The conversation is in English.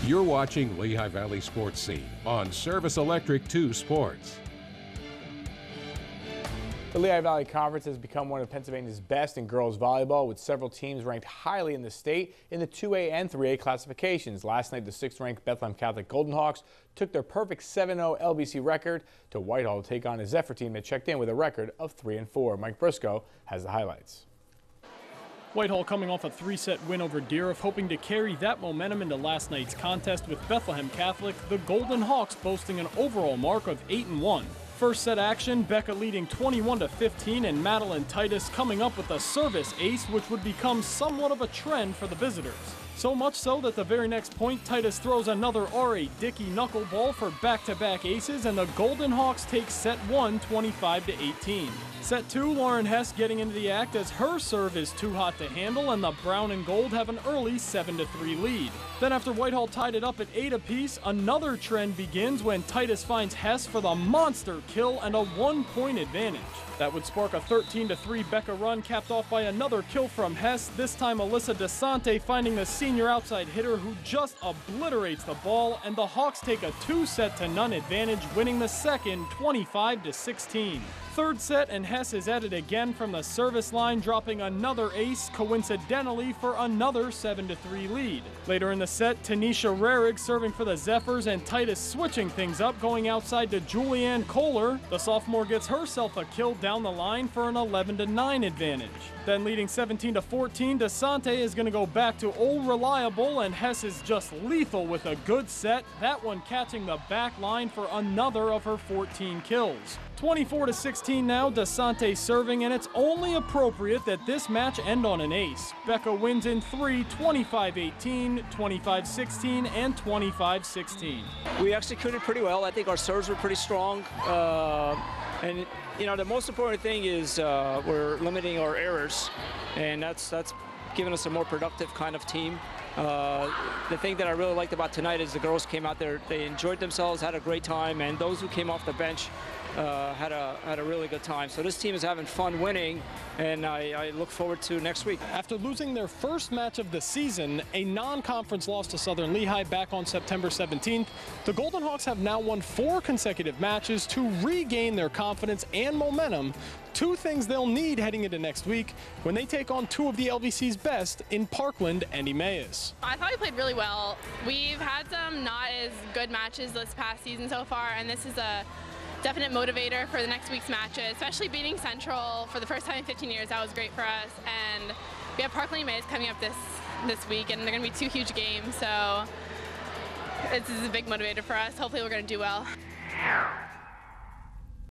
You're watching Lehigh Valley Sports Scene on Service Electric 2 Sports. The Lehigh Valley Conference has become one of Pennsylvania's best in girls volleyball, with several teams ranked highly in the state in the 2A and 3A classifications. Last night, the 6th-ranked Bethlehem Catholic Golden Hawks took their perfect 7-0 LVC record to Whitehall to take on a Zephyr team that checked in with a record of 3-4. Mike Briscoe has the highlights. Whitehall coming off a 3-set win over Deerfield, hoping to carry that momentum into last night's contest with Bethlehem Catholic, the Golden Hawks boasting an overall mark of 8-1. First set action, Becca leading 21-15, and Madeline Titus coming up with a service ace, which would become somewhat of a trend for the visitors. So much so that the very next point, Titus throws another R.A. Dickey knuckleball for back-to-back aces, and the Golden Hawks take set 1, 25-18. Set 2, Lauren Hess getting into the act as her serve is too hot to handle, and the Brown and Gold have an early 7-3 lead. Then after Whitehall tied it up at 8 apiece, another trend begins when Titus finds Hess for the monster kill and a 1-point advantage. That would spark a 13-3 Becca run, capped off by another kill from Hess, this time Alyssa DeSante finding the senior outside hitter who just obliterates the ball, and the Hawks take a 2-0 advantage, winning the second 25-16. Third set, and Hess is at it again from the service line, dropping another ace, coincidentally for another 7-3 lead. Later in the set, Tanisha Rarig serving for the Zephyrs, and Titus switching things up, going outside to Julianne Kohler. The sophomore gets herself a kill down the line for an 11-9 advantage. Then leading 17-14, DeSante is going to go back to old reliable, and Hess is just lethal with a good set, that one catching the back line for another of her 14 kills. 24-16 now, DeSante serving, and it's only appropriate that this match end on an ace. Becca wins in 3, 25-18, 25-16, and 25-16. We executed pretty well. I think our serves were pretty strong. And you know, the most important thing is we're limiting our errors, and that's giving us a more productive kind of team. The thing that I really liked about tonight is the girls came out there, they enjoyed themselves, had a great time, and those who came off the bench had a really good time. So this team is having fun winning, and I look forward to next week. After losing their first match of the season, a non-conference loss to Southern Lehigh back on September 17th, the Golden Hawks have now won 4 consecutive matches to regain their confidence and momentum, 2 things they'll need heading into next week when they take on 2 of the LVC's best in Parkland and Emmaus. I thought we played really well. We've had some not as good matches this past season so far, and this is a definite motivator for the next week's matches, especially beating Central for the first time in 15 years. That was great for us. And we have Parkland and Emmaus coming up this week, and they're going to be 2 huge games, so this is a big motivator for us. Hopefully we're going to do well.